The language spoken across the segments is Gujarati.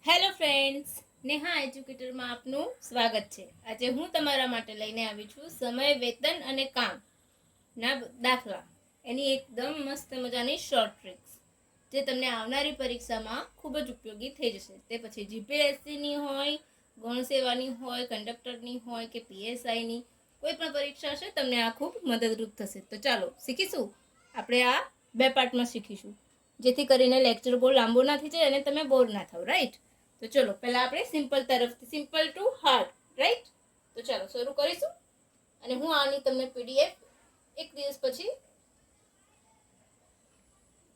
હેલો ફ્રેન્ડ્સ, નેહા એજ્યુકેટરમાં આપનું સ્વાગત છે. આજે હું તમારા માટે લઈને આવી છું સમય, વેતન અને કામના દાખલા. એની એકદમ મસ્ત મજાની શોર્ટ ટ્રિક્સ જે તમને આવનારી પરીક્ષામાં ખૂબ જ ઉપયોગી થઈ જશે. તે પછી જીપીએસસીની હોય, ગૌણ સેવાની હોય, કંડક્ટરની હોય કે પીએસઆઈની કોઈ પણ પરીક્ષા હશે, તમને આ ખૂબ મદદરૂપ થશે. તો ચાલો શીખીશું. આપણે આ 2 પાર્ટમાં શીખીશું, જેથી કરીને લેક્ચર બહુ લાંબો ના થઈ જાય અને તમે બોર ના થાવ. રાઈટ? તો ચલો પહેલા આપણે સિમ્પલ તરફથી, સિમ્પલ ટુ હાર્ડ. રાઈટ? તો ચાલો શરૂ કરીશું. અને હું આની તમને પીડીએફ એક દિવસ પછી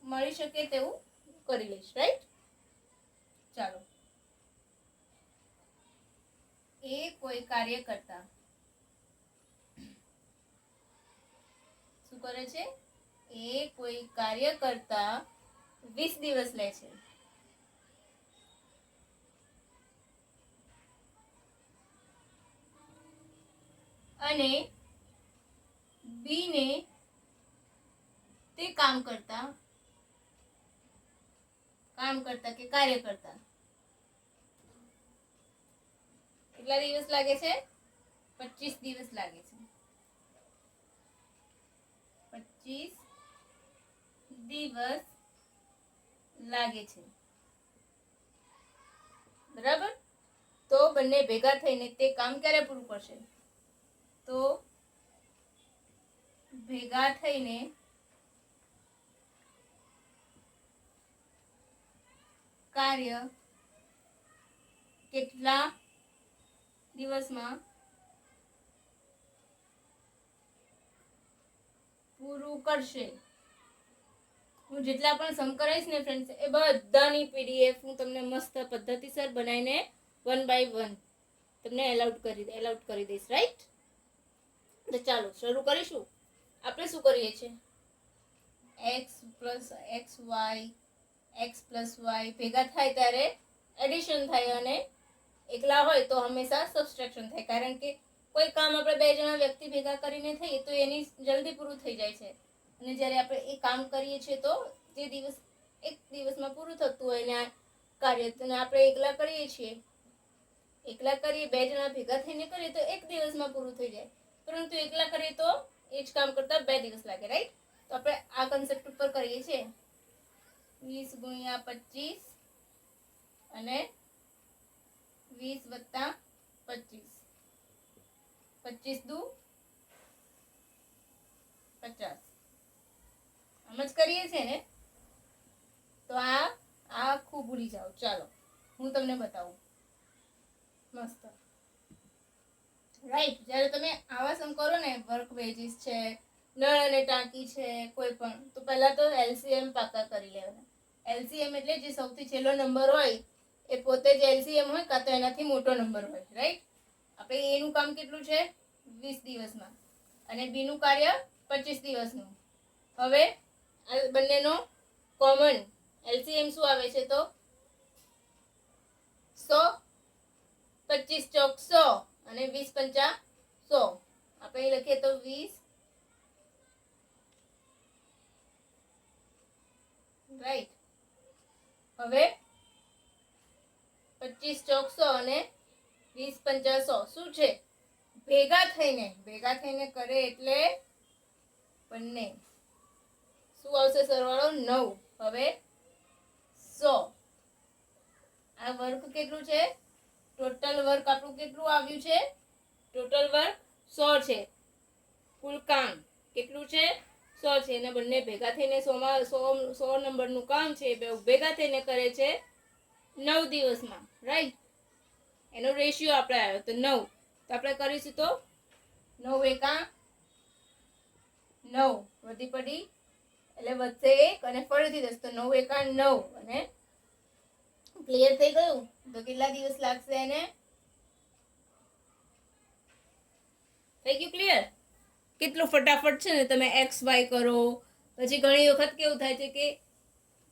મળી શકે તેવું કરી લઈશ. રાઈટ? ચાલો. એ કોઈ કાર્ય કરતા શું કરે છે? એ કોઈ કાર્ય કરતા 20 દિવસ લે છે. અને બી ને તે કામ કરતા કે કાર્ય કરતા કેટલા દિવસ લાગે છે? 25 દિવસ લાગે છે. 25 દિવસ લાગે છે. બરાબર? તો બંને ભેગા થઈને તે કામ ક્યારે પૂરું કરશે? તો ભેગા થઈને કાર્ય કેટલા દિવસમાં પૂરું કરશે? હું જેટલા પણ સમ કરાવીશ ને ફ્રેન્ડ્સ, એ બધાની પીડીએફ હું તમને મસ્ત પદ્ધતિસર બનાવીને 1 by 1 તમને એલાઉટ કરી દઈશ. રાઈટ? તો ચાલો શરૂ કરીશું. આપણે શું કરીએ છીએ? એક્સ પ્લસ વાય ભેગા થાય ત્યારે એડિશન થાય, અને એકલા હોય તો હંમેશા સબસ્ટ્રેક્શન થાય. કારણ કે કોઈ કામ આપણે 2 જણા વ્યક્તિ ભેગા કરીને થઈએ તો એની જલ્દી પૂરું થઈ જાય છે. અને જ્યારે આપણે એ કામ કરીએ છીએ તો જે દિવસ એક દિવસમાં પૂરું થતું હોય ને કાર્ય, આપણે એકલા કરીએ છીએ, 2 જણા ભેગા થઈને કરીએ તો 1 દિવસમાં પૂરું થઈ જાય. પરંતુ એકલા કરીએ તો એ જ કામ કરતા 2 દિવસ લાગે. રાઈટ? તો આપણે આ કન્સેપ્ટ ઉપર કરીએ છીએ. 20 ગુણ્યા 25 અને 20 વત્તા 25, 25 દુ 50. આમ જ કરીએ છીએ ને? તો આ આખું ભૂલી જાઓ. ચાલો હું તમને બતાવું મસ્ત. રાઈટ? જ્યારે તમે આવા સમ કરો ને, વર્ક વેજીસ છે, નળ અને ટાંકી છે, કોઈ પણ, તો પહેલા તો એલસીએમ પાકા કરી લેવાના. એલસીએમ એટલે જે સૌથી છેલ્લો નંબર હોય એ પોતે જ એલસીએમ હોય, કાં તો એનાથી મોટો નંબર હોય. રાઈટ? આપણે એનું કામ કેટલું છે? 20 દિવસમાં, અને બી નું કાર્ય 25 દિવસનું. હવે આ બંનેનો કોમન એલસીએમ શું આવે છે? તો 100, 25 ચોક 100 અને 20 પંચા 100. આપણે લખીએ તો 20. રાઈટ? હવે 25 ચોક 100 અને 20 પંચા 100 શું છે? ભેગા થઈને કરે એટલે બંને શું આવશે? સરવાળો 9. હવે 100. આ વર્ક કેટલું છે? ટોટલ વર્ક આપણું કેટલું આવ્યું છે? ટોટલ વર્ક 100 છે. કુલ કામ કેટલું છે? 100 છે. અને બંને ભેગા થઈને 100 નંબરનું કામ છે. બે ભેગા થઈને કરે છે 9 દિવસમાં. રાઈટ? એનો રેશિયો આપણે આવ્યો તો 9. તો આપણે કરીશું તો 9 એકા 9 વધી પડી એટલે વધશે 1 અને ફરીથી 10. તો 9 એકા 9. અને ક્લિયર થઈ ગયું? તો કેટલા દિવસ લાગશે એને? થઈ ગયું ક્લિયર? કેટલું ફટાફટ છે ને! તમે એક્સ વાય કરો. પછી ઘણી વખત કેવું થાય છે કે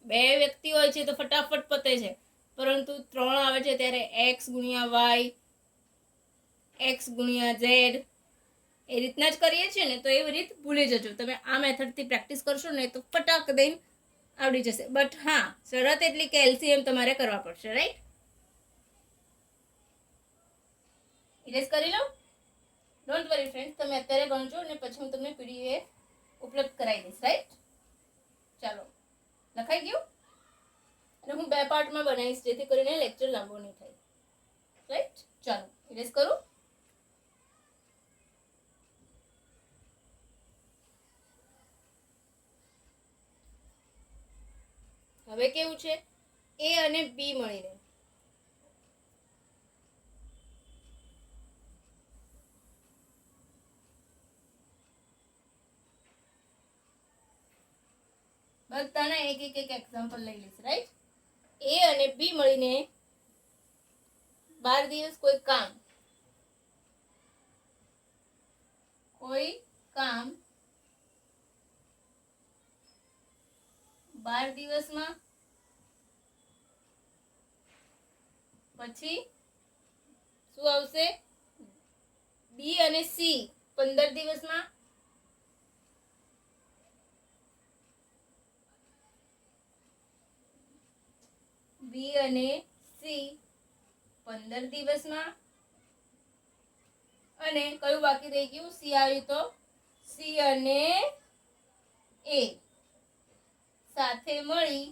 2 વ્યક્તિ હોય છે તો ફટાફટ પતે છે, પરંતુ 3 આવે છે ત્યારે એક્સ ગુણ્યા વાય, એક્સ ગુણ્યા ઝેડ એ રીતના જ કરીએ છીએ ને. તો એવી રીત ભૂલી જજો. તમે આ મેથડથી પ્રેક્ટિસ કરશો ને તો ફટાક દઈને આવડી જશે. બટ હા, શરત એટલી કે એલસીએમ તમારે કરવા પડશે. રાઈટ? ઇરેઝ કરી લો. ડોન્ટ વરી ફ્રેન્ડ્સ, તમે અત્યારે ગણજો અને પછી હું તમને પીડીએફ ઉપલબ્ધ કરાવી દઈશ. રાઈટ, ચાલો લખાઈ ગયું. અને હું 2 પાર્ટમાં બનાવીશ જેથી કરીને લેક્ચર લાંબો નહીં થાય. રાઈટ, ચાલો ઇરેઝ કરું. હવે કેવું છે, એ અને બી મળીને બધાના એક એક્ઝામ્પલ લઈ લઈશ. રાઈટ, એ અને બી મળીને 12 દિવસ કોઈ કામ 12 દિવસમાં, પછી શું આવશે, બી અને સી 15 દિવસમાં, બી અને સી 15 દિવસમાં, અને કયું બાકી રહી ગયું, સી આવ્યું તો સી અને એ સાથે મળી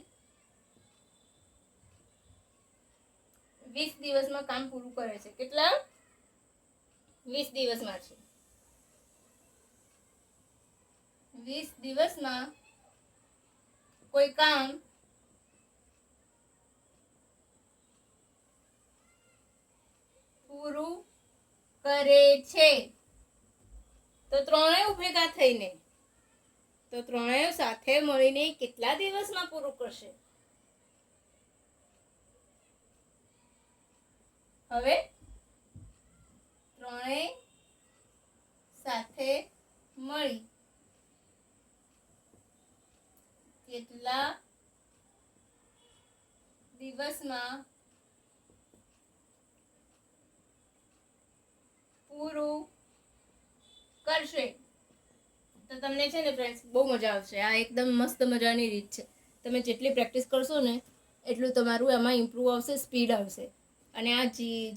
20 દિવસમાં કામ પૂરું કરે છે. કેટલા? 20 દિવસમાં છે. 20 દિવસમાં કોઈ કામ પૂરું કરે છે. તો ત્રણેય ભેગા થઈને, તો ત્રણેય સાથે મળીને કેટલા દિવસમાં પૂરું કરશે? હવે ત્રણેય સાથે મળી કેટલા દિવસમાં પૂરું કરશે? તો તમને છે ને ફ્રેન્ડ્સ બહુ મજા આવશે. આ એકદમ મસ્ત મજાની રીત છે. તમે જેટલી પ્રેક્ટિસ કરશો ને એટલું તમારું એમાં ઇમ્પ્રૂવ આવશે, સ્પીડ આવશે. અને આ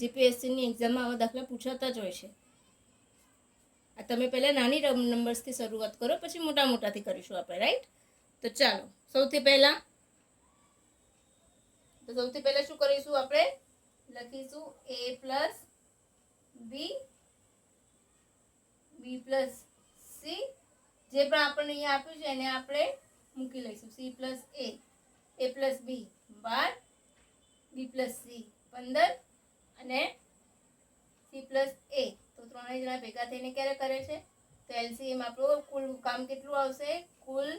જીપીએસસીની એક્ઝામમાં આવા દાખલા પૂછાતા જ હોય છે. આ તમે પહેલાં નાની નંબર્સથી શરૂઆત કરો, પછી મોટાથી કરીશું આપણે. રાઈટ, તો ચાલો સૌથી પહેલાં શું કરીશું, આપણે લખીશું a plus B, B plus C, જે પણ આપણને અહીંયા આપ્યું છે એને આપણે મૂકી લઈશું. સી પ્લસ એ પ્લસ બી 12, બી પ્લસ સી 15 અને સી પ્લસ એ. તો ત્રણેય જણા ભેગા થઈને ક્યારે કરે છે? તો એલસીએમ આપણું કુલ કામ કેટલું આવશે? કુલ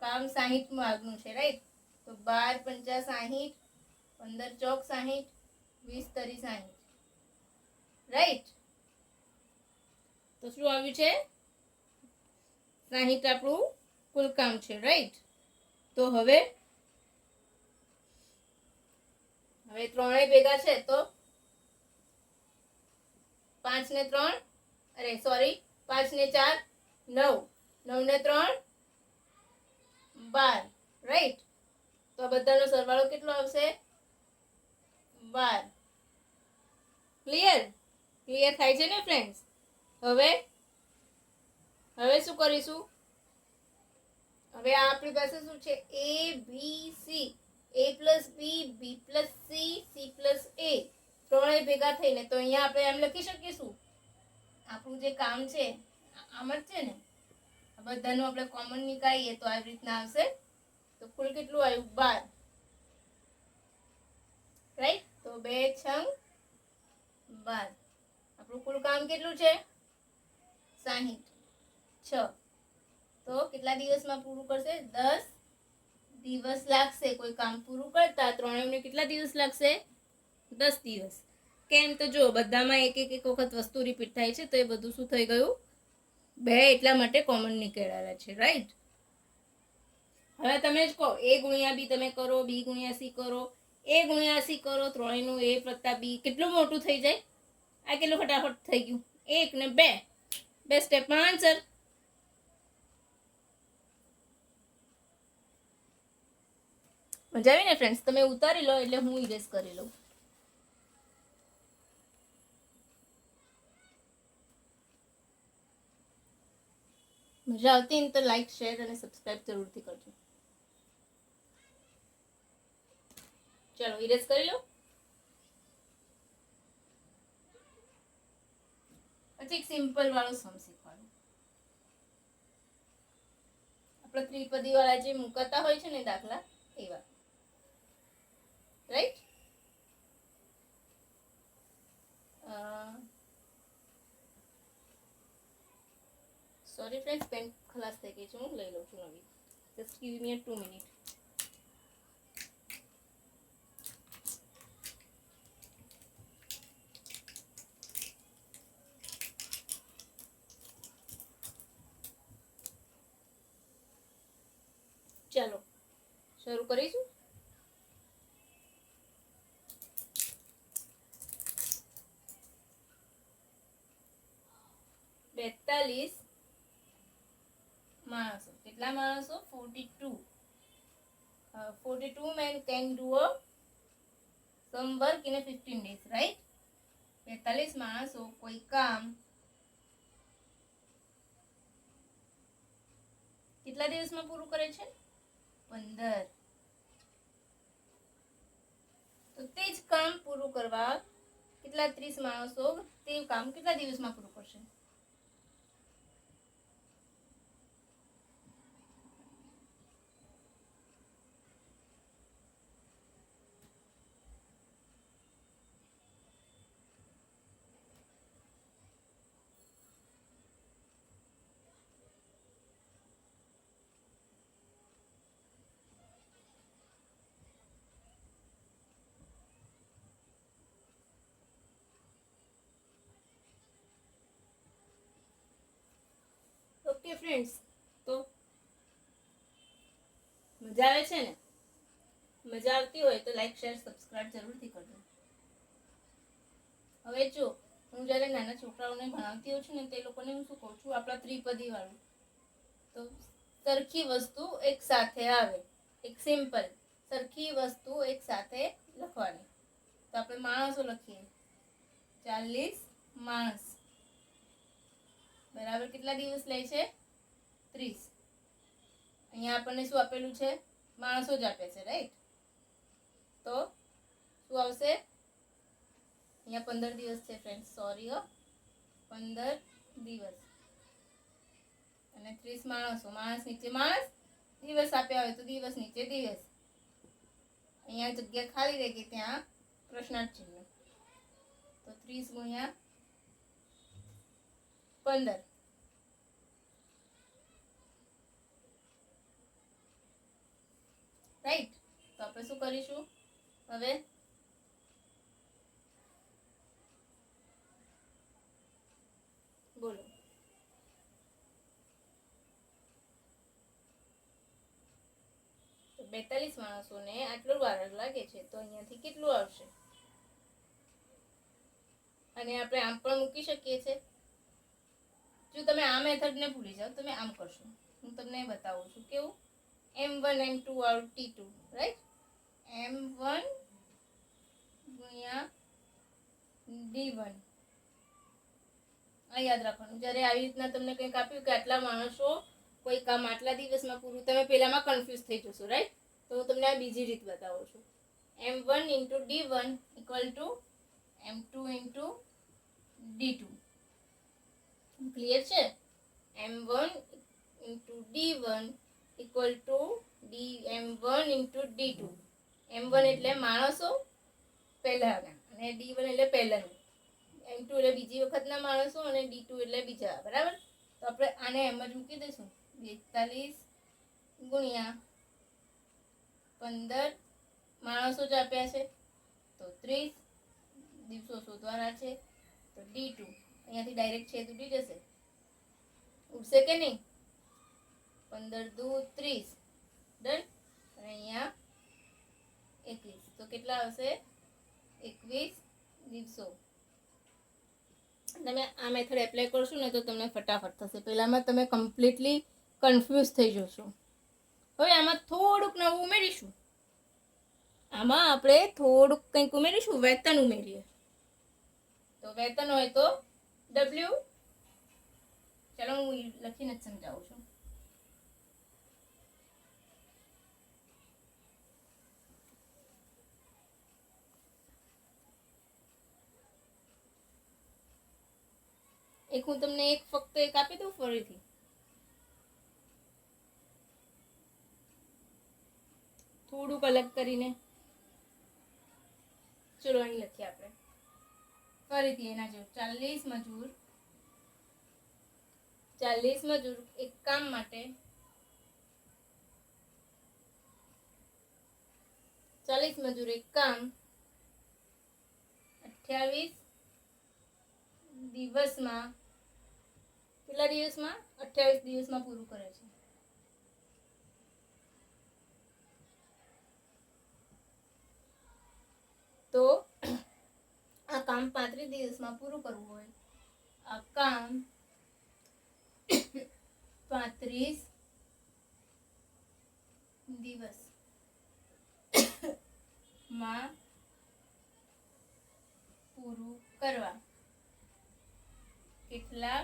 કામ 60 માર્કનું છે. રાઈટ, તો 12 પંચા 60, 15 ચોક 60, 20 તરી 60. રાઈટ, તો શું આવ્યું છે? 60 આપણું કુલ કામ છે. રાઈટ, તો હવે ત્રણેય ભેગા છે તો 5 ને 3, 5 ને 4 9, 9 ને 3 12. રાઈટ, તો આ બધાનો સરવાળો કેટલો આવશે? 12. ક્લિયર થાય છે ને ફ્રેન્ડ્સ? હવે શું કરીશું? હવે આ આપણી પાસે શું છે? એ બી સી, એ plus B, B plus C, C plus એ ત્રણેય ભેગા થઈને, તો અહીંયા આપણે એમ લખી શકીશું, આપણું જે કામ છે આમ જ છે ને, આ બધાનું આપણે કોમન નીકાળીએ તો આવી રીતના આવશે. તો કુલ કેટલું આવ્યું? 12. રાઈટ, તો 2 છંગ 12. આપણું કુલ કામ કેટલું છે? 60. 6. તો કેટલા દિવસમાં પૂરું કરશે? 10 દિવસ લાગશે કોઈ કામ પૂરું કરતા. ત્રણેયને કેટલા દિવસ લાગશે? 10 દિવસ. કેમ? તો જો બધામાં એક વખત વસ્તુ રિપીટ થાય છે, તો એ બધું શું થઈ ગયું? 2 એટલા માટે કોમન નીકળ્યા છે. રાઈટ, હવે તમે જ કહો, એ ગુણ્યા બી તમે કરો, બી ગુણ્યા સી કરો, એ ગુણ્યા સી કરો, ત્રણેયનું એ વત્તા બી કેટલું મોટું થઈ જાય? આ કેટલું ફટાફટ થઈ ગયું? 1 ને 2, 2 સ્ટેપમાં આન્સર. મજા આવી ને ફ્રેન્ડ્સ? તમે ઉતારી લો એટલે હું ઇરેઝ કરી લઉં. મજા આવતી ને તો લાઈક શેર અને સબસ્ક્રાઇબ જરૂરથી કરજો. ચલો ઇરેઝ કરી લો. પછી એક સિમ્પલ વાળો સમ શીખવાનું. આપણે ત્રિપદી વાળા જે મુકાતા હોય છે ને દાખલા એવા, રાઈટ? સોરી ફ્રેન્ડ્સ, પેન ખલાસ થઈ ગઈ છે, હું લઈ લઉં છું નવી. Just give me 2 minute. ચાલો શરૂ કરીશું. બેતાલીસ માણસો. કેટલા માણસો? 42. 42 men can do a some work in a 15 days, right? 42 માણસો કોઈ કામ કેટલા દિવસમાં પૂરું કરે છે? 15. તો તે જ કામ પૂરું કરવા કેટલા 30 માણસો તે કામ કેટલા દિવસમાં પૂરું કરશે? ઓકે ફ્રેન્ડ્સ, તો મજા આવે છે ને? મજા આવતી હોય તો લાઈક શેર સબસ્ક્રાઇબ જરૂરથી કરજો. હવે જો હું જ્યારે નાના છોકરાઓને ભણાવતી હોઉં છું ને તે લોકોને હું શું કહું છું, આપણા ત્રિપદી વાળું, તો સરખી વસ્તુ એક સાથે આવે. એક સિમ્પલ સરખી વસ્તુ એક સાથે લખવાની. તો આપણે માણસો લખીએ. 40 માણસ બરાબર કેટલા દિવસ લે છે? 30. અહીંયા આપણને શું આપેલું છે? માણસો જ આપે છે, રાઈટ? તો શું આવશે? અહીંયા 15 દિવસ છે ફ્રેન્ડ, સોરી હો, 15 દિવસ. અને 30 માણસો. માણસ નીચે માણસ, દિવસ આપ્યા હોય તો દિવસ નીચે દિવસ. અહીંયા જગ્યા ખાલી રહી ગઈ, ત્યાં પ્રશ્નાર્થ ચિહ્ન. તો 30 ગુણ્યા 15. રાઈટ? તો આપણે શું કરીશું હવે? બોલો. તો 42 માણસોને આટલું વાર લાગે છે, તો અહીંયાથી કેટલું આવશે? અને આપણે આમ પણ મૂકી શકીએ છીએ. જો તમે આ મેથડને ભૂલી જાઓ, તમે આમ કરશો. હું તમને બતાવું છું કેવું. M1 M2 और T2, રાઈટ? M1 ગુણ્યા D1. આ યાદ રાખવાનું. જ્યારે આવી રીતના તમને કંઈક આપ્યું કે આટલા માણસો કોઈ કામ આટલા દિવસમાં પૂરું, તમે પહેલામાં કન્ફ્યુઝ થઈ જશો, રાઈટ? તો હું તમને આ બીજી રીત બતાવું છું. M1 into D1 equal to M2 into D2. Clear છે? M1 into D1 equal to M1 into D2. M1 એટલે માણસો પહેલાના અને D1 એટલે પહેલાનું. M2 એટલે બીજી વખતના માણસો અને D2 એટલે બીજા. બરાબર? તો આપણે આને એમ જ મૂકી દઈશું. 42 ગુણ્યા 15 માણસો જ આપ્યા છે, તો 30 દિવસો શોધવાના છે. તો D2 અહીંયાથી ડાયરેક્ટ છેદ ઉડી જશે. ઉડશે કે નહીં? 15 દુ 30. ડન? અને અહીંયા 21. તો કેટલા આવશે? 21 દિવસો. તમે આ મેથડ એપ્લાય કરશો ને તો તમને ફટાફટ થશે. પહેલામાં તમે કમ્પ્લીટલી કન્ફ્યુઝ થઈ જશો. હવે આમાં થોડુંક નવું ઉમેરીશું. આમાં આપણે થોડુંક કંઈક ઉમેરીશું, વેતન ઉમેરીએ. તો વેતન હોય તો W ચાલો હું લખીને જ સમજાવું છું. હું તમને ફક્ત એક આપી દઉં ફરીથી. થોડુંક અલગ કરીને. ચલો અહીં લખીએ આપણે ફરીથી એના જેવું. 40 મજૂર એક કામ માટે 40 મજૂર એક કામ 28 દિવસમાં કેટલા દિવસમાં 28 દિવસમાં પૂરું કરે છે. તો આ કામ 35 દિવસમાં પૂરું કરવું હોય, આ કામ 35 દિવસમાં પૂરું કરવા કેટલા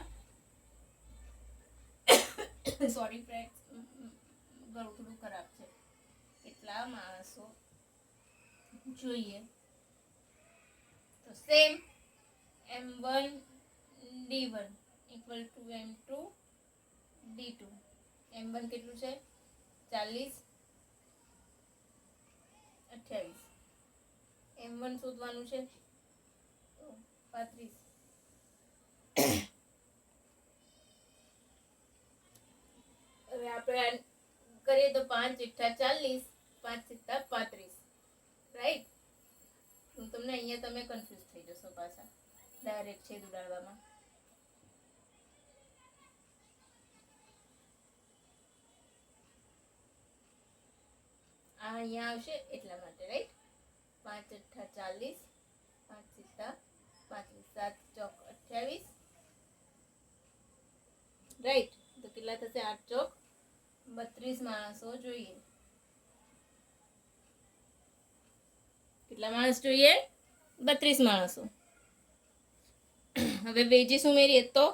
સોરી ફ્રેન્ડ્સ, ગળું થોડું ખરાબ છે. કેટલા માણસો જોઈએ? તો same M1 D1 equal to M2 D2. M1 કેટલું છે? 40 28. M1 શોધવાનું છે 35. હવે આપણે કરીએ તો 5 × 40 5 × 35, રાઈટ? હું તમને અહીંયા તમે કન્ફ્યુઝ થઈ જશો પાછા ડાયરેક્ટ છેદ ઉડાડવામાં. આ અહીંયા આવશે એટલા માટે, રાઈટ? 5 × 40 5 × 35 7 ચોક 28, રાઈટ? તો કેટલા થશે? 8 ચોક 32 માણસો જોઈએ. કેટલા માણસ જોઈએ? 32 માણસો. હવે વેજીસ ઉમેરીએ તો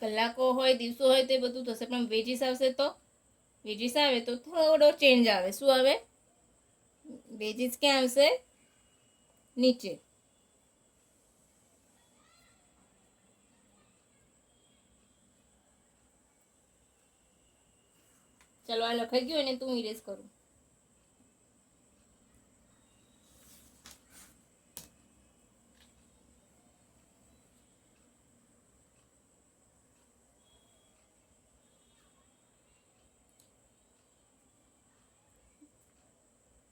કલાકો હોય, દિવસો હોય તે બધું થશે, પણ વેજીસ આવશે તો વેજીસ આવે તો થોડો ચેન્જ આવે. શું આવે? વેજીસ ક્યાં આવશે? નીચે. ચલો આ લખાઈ ગયું એને તું ઇરેઝ કરું.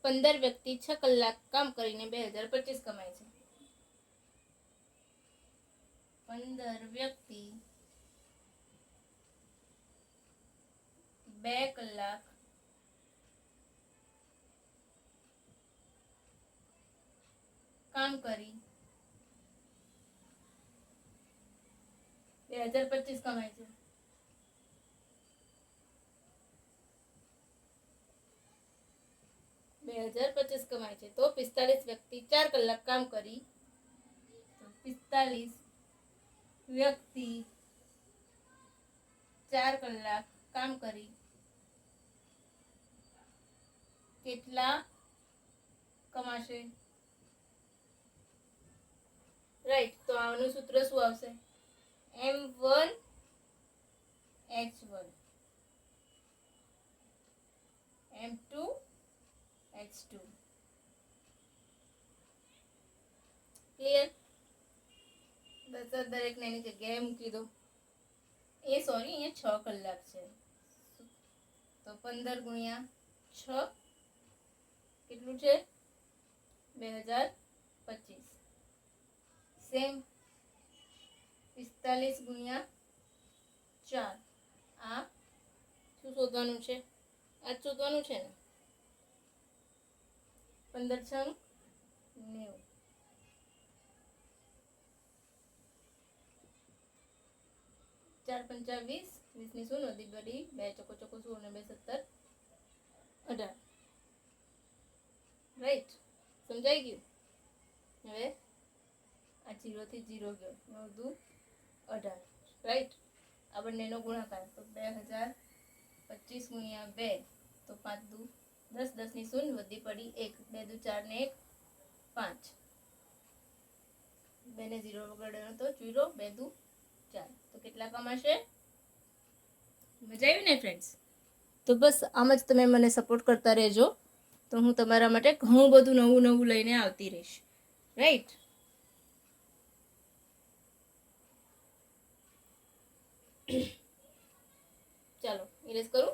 પંદર વ્યક્તિ 6 કલાક કામ કરીને 2025 કમાય છે. 15 વ્યક્તિ 2 કલાક કામ કરી 2025 કમાય છે. કમાય છે. તો 45 વ્યક્તિ 4 કલાક કામ કરી, તો 45 વ્યક્તિ 4 કલાક કામ કરી કેટલા કમાશે? રાઈટ. તો આનું સૂત્ર શું આવશે? M1 H1 M2 H2. Clear? દરેકને એની જગ્યાએ મૂકી દો. સોરી, અહીંયા 6 કલાક છે, તો 15 × 6 કેટલું છે? 2025. સેમ 45 × 4. આ શું શોધવાનું છે? આ જ શોધવાનું છે ને? 15 × 6 = 90. 4 × 5 = 20. 20 ની શું નોંધી બધી? 2 ચોકો 16 અને 2 17 18. રાઈટ? સમજાઈ ગયું? હવે આ 0 થી 0 ગયો, 9 દુ 18, રાઈટ. આ બંનેનો ગુણાકાર તો 2025 ગુણ્યા 2 તો 5 દુ 10, 10 ની શૂન્ય વધી પડી 1, 2 દુ 4 ને 1 5, 2 ને 0 વગડનો તો 0, 2 દુ 4. તો કેટલા કમાશે? મજા આવી ને ફ્રેન્ડ્સ? તો બસ આમ જ તમે મને સપોર્ટ કરતા રહેજો, તો હું તમારા માટે ઘણું બધું નવું નવું લઈને આવતી રહીશ, રાઈટ. ચાલો ઇરેઝ કરું.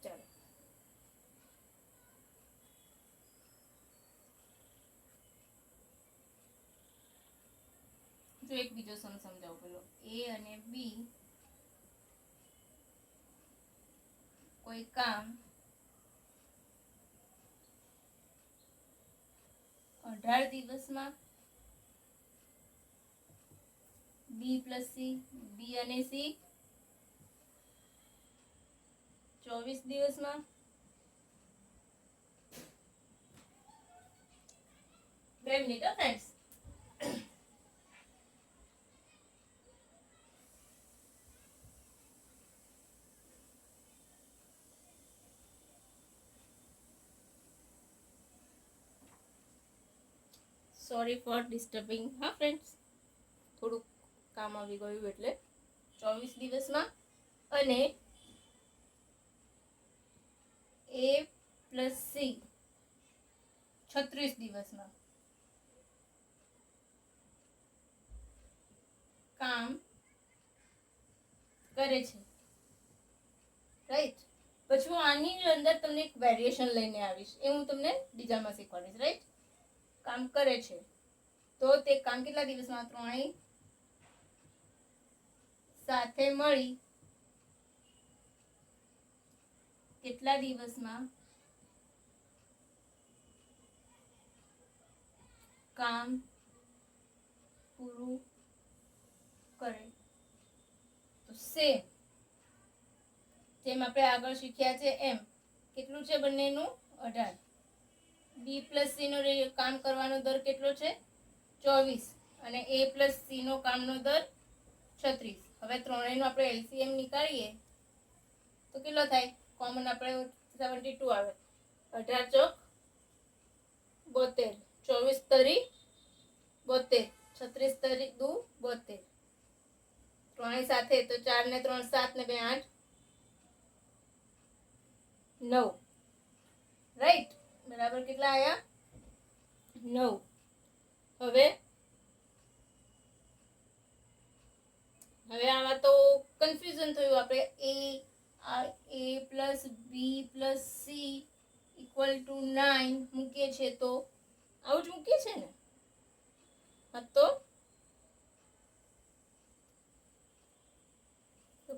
ચાલો જો એક બીજો સમ સમજાવું પેલો. એ અને બી કોઈ કામ 18 દિવસમાં, બી પ્લસ સી, બી અને સી 24 દિવસમાં, બે minute friends. Sorry for disturbing, હા ફ્રેન્ડ્સ, થોડુંક કામ આવી ગયું એટલે. 24 દિવસમાં અને એ પ્લસ સી 36 દિવસમાં કામ કરે છે, રાઈટ. પછી હું આની અંદર તમને એક વેરિએશન લઈને આવીશ, એ હું તમને બીજામાં શીખવાડીશ, રાઈટ. કામ કરે છે તો તે કામ કેટલા દિવસમાં? ત્રણેય સાથે મળી કેટલા દિવસમાં કામ પૂરું કરે? તો સેમ જેમ આપણે આગળ શીખ્યા છે એમ કેટલું છે બંનેનું? 18. બી પ્લસ સી નો કામ કરવાનો દર કેટલો છે? 24. અને એ પ્લસ સી નો કામનો દર 36. હવે ત્રણેયનો આપણે એલસીએમ નીકાળીએ તો કેટલો થાય? કોમન આપણે 72 આવે. 18 ચોક 72, 24 તરી 72, 36 તરી દુ 72. ત્રણેય સાથે તો 4 ને 3 7 ને 2 8, 9, રાઈટ. બરાબર કેટલા આયા? 9. હવે આમાં તો કન્ફ્યુઝન થયું. આપણે A plus B plus C equal to 9 મૂકીએ છીએ તો આવું જ મૂકીએ છીએ ને? હા, તો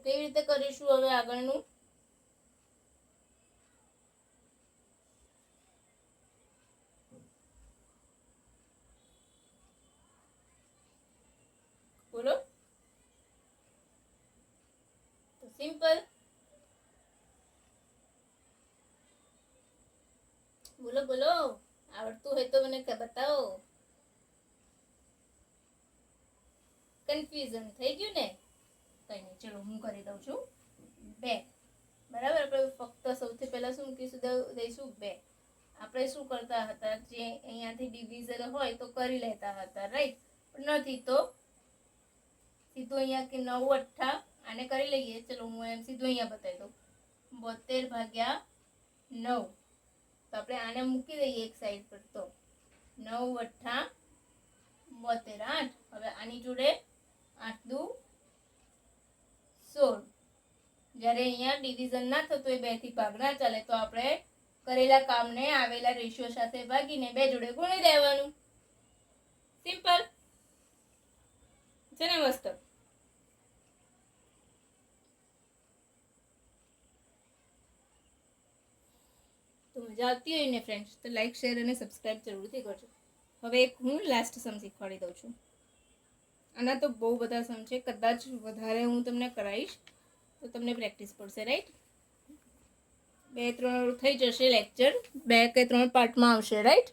કેવી રીતે કરીશું હવે આગળનું? બોલો. તો સિમ્પલ, બોલો બોલો, આવડતું હોય તો મને બતાવો. કન્ફ્યુઝન થઈ ગયું ને? કઈ નહીં, ચલો હું કરી દઉં છું. 2, બરાબર. આપણે ફક્ત સૌથી પહેલા શું મૂકીશું? દઈશું 2. આપણે શું કરતા હતા? જે અહીંયાથી ડિવિઝન હોય તો કરી લેતા હતા, રાઈટ. પણ નથી તો સીધું અહીંયા કે 9 8 આને કરી લઈએ. ચલો હું એમ સીધું અહીંયા બતાવી દઉં. 72 ભાગ્યા 9. તો આપણે આને મૂકી દઈએ એક સાઈડ પર. તો 9 8 72, 8. હવે આની જોડે 8 દુ 16. જ્યારે અહીંયા ડિવિઝન ના થતું હોય, 2 થી ભાગ ના ચાલે, તો આપણે કરેલા કામને આવેલા રેશિયો સાથે ભાગીને 2 જોડે ગુણી દેવાનું. સિમ્પલ છે ને? મસ્ત. તો મજા આવતી હોય ને ફ્રેન્ડ્સ, તો લાઈક શેર અને સબસ્ક્રાઇબ જરૂરથી કરજો. હવે એક હું લાસ્ટ સમ શીખવાડી દઉં છું. આના તો બહુ બધા સમ છે, કદાચ વધારે હું તમને કરાવીશ તો તમને પ્રેક્ટિસ પડશે, રાઈટ. 2-3 થઈ જશે લેક્ચર, 2 કે 3 પાર્ટમાં આવશે, રાઈટ.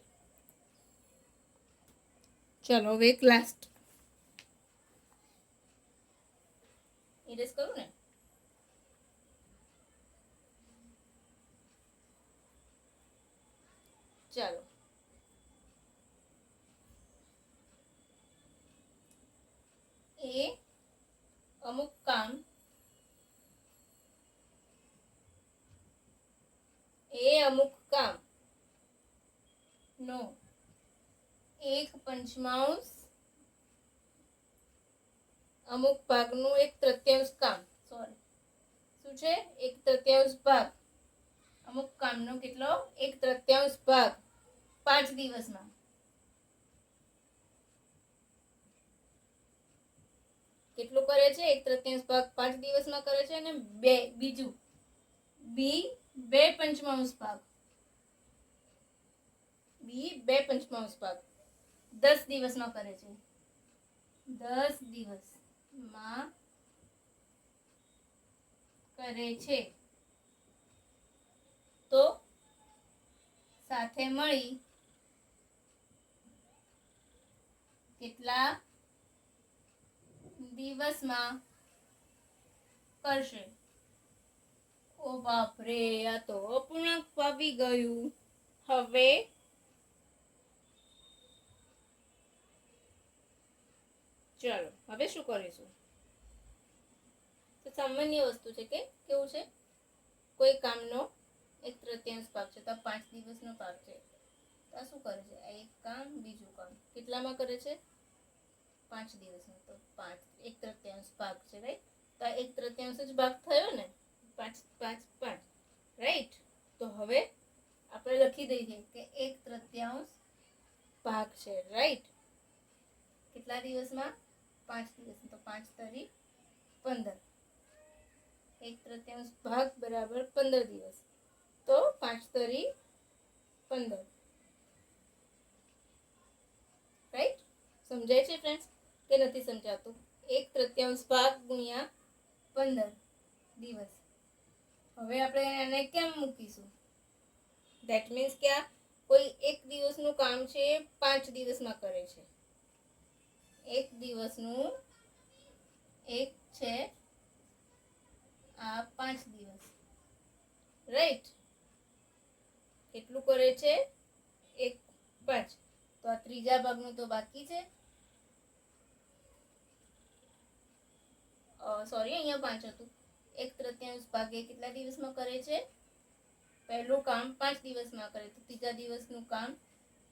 ચલો હવે એક લાસ્ટ ઇરેઝ કરું ને. ચાલો એ અમુક કામ નો 1/5 અમુક ભાગનું 1/3 કામ, સોરી શું છે 1/3 ભાગ, અમુક કામનો કેટલો 1/3 ભાગ 5 દિવસમાં. કેટલું કરે છે 1/3 ભાગ 5 દિવસમાં કરે છે, અને બીજું બી 2/5 ભાગ 10 દિવસમાં કરે છે. 10 દિવસમાં કરે છે તો સાથે મળી કેટલા દિવસમાં કરશે? ઓ બાપરે, આ તો અપૂર્ણાંક આવી ગયું. હવે ચાલો હવે શું કરીશું? તો સામાન્ય વસ્તુ છે કે કેવું છે, કોઈ કામનો 1/3 ભાગ છે, તો 5 દિવસનો ભાગ છે, તો આ શું કરે છે, આ એક કામ બીજું કામ કેટલામાં કરે છે? 5 દિવસમાં. તો 1/3 ભાગ છે, રાઈટ. તો આ 1/3 જ ભાગ થયો ને, 5 5 5, રાઈટ. તો હવે આપણે લખી દઈએ કે 1/3 ભાગ છે, રાઈટ. કેટલા દિવસમાં? 5 દિવસમાં. તો 5 તારી 15, 1/3 ભાગ બરાબર 15 દિવસ, તો 5 તારી 15, રાઈટ. સમજાય છે ફ્રેન્ડ્સ કે નથી સમજાતું? 1/3 ભાગ ગુણ્યા 15 દિવસ. હવે આપણે આને કેમ મૂકીશું? ધેટ મીન્સ કે આ કોઈ એક દિવસનું કામ છે 5 દિવસમાં કરે છે. એક દિવસનું એક છે આ 5 દિવસ, રાઈટ. કેટલું કરે છે? 1/5. તો આ ત્રીજા ભાગનું તો બાકી છે, સોરી અહીંયા 5 હતું. 1/3 ભાગે કેટલા દિવસમાં કરે છે? પહેલું કામ 5 દિવસમાં કરે, તો ત્રીજા દિવસનું કામ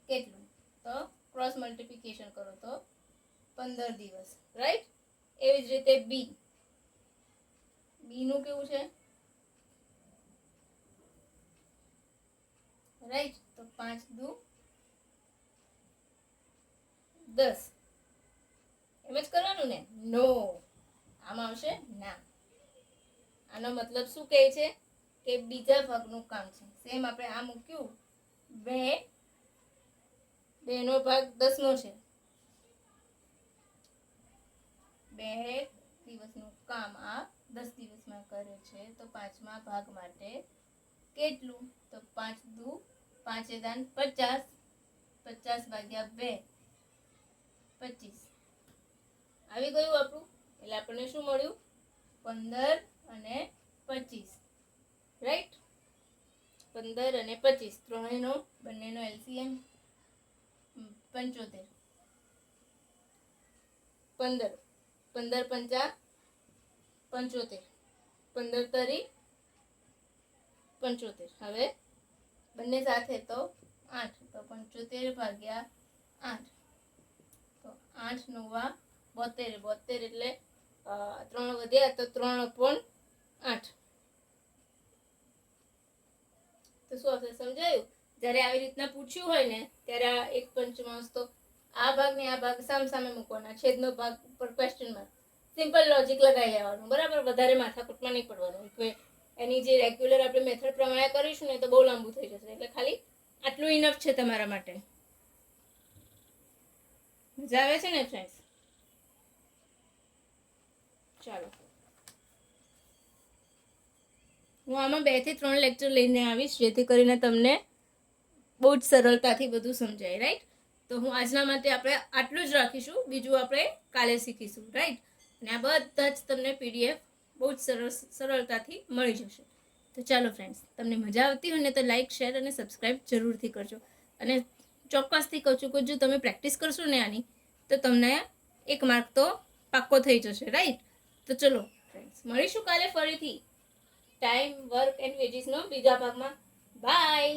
કેટલું? તો ક્રોસ મલ્ટિપ્લિકેશન કરો તો 15 દિવસ, રાઈટ. એવી જ રીતે બી નું કેવું છે, રાઈટ. તો 5 દુ 10, એમ જ કરવાનું ને? નો, આમ આવશે ના. આનો મતલબ શું કહે છે કે બીજા ભાગનું કામ છે. સેમ આપણે આ મૂક્યું 2 નો ભાગ 10 નો છે, 2 દિવસનું કામ આ 10 દિવસમાં કરે છે, તો 5મા ભાગ માટે કેટલું? તો 5 દુ 5 × 50, 50 ભાગ્યા 2 25. આવી ગયું આપણું. એટલે આપણને શું મળ્યું? 15 અને 25, રાઈટ. 15 અને 25 ત્રણેયનો બંનેનો એલસીએમ 75. 15 15 પંચા 75, 15 તરી 75. હવે બંને સાથે તો 8, તો 75 ભાગ્યા 8, તો 8 × 9 = 72, 72 એટલે 3 વધ્યા તો 3/8. તો શું આવશે? સમજાયું? જ્યારે આવી રીતના પૂછ્યું હોય ને ત્યારે આ 1/5 તો આ ભાગ ને આ ભાગ સામસામે મૂકવાના, છેદનો ભાગ ઉપર ક્વેશ્ચન માર્ક, સિમ્પલ લોજિક લગાવી લેવાનું, બરાબર. વધારે માથાકૂટમાં નહીં પડવાનું. એની જે રેગ્યુલર આપણે મેથડ પ્રમાણે કરીશું ને તો બહુ લાંબુ થઈ જશે. એટલે ખાલી આટલું ઇનફ છે તમારા માટે. મજા આવે છે ને ફ્રેન્ડ્સ? ચાલો, હું આમાં 2 થી 3 લેક્ચર લઈને આવીશ, જેથી કરીને તમને બહુ જ સરળતાથી બધું સમજાય, રાઈટ? તો હું આજના માટે આપણે આટલું જ રાખીશું, બીજું આપણે કાલે શીખીશું, રાઈટ? અને આ બધા જ તમને PDF બહુ જ સરળતાથી મળી જશે. તો ચાલો ફ્રેન્ડ્સ, તમને મજા આવતી હોય ને તો લાઇક, શેર અને સબસ્ક્રાઈબ જરૂરથી કરજો. અને ચોક્કસથી કહું છું કે જો તમે પ્રેક્ટિસ કરશો ને આની, તો તમને 1 માર્ક તો પાક્કો થઈ જશે, રાઈટ? તો ચલો ફ્રેન્ડ્સ, મળીશું કાલે ફરીથી ટાઈમ, વર્ક એન્ડ વેજીસનો બીજા ભાગમાં. બાય.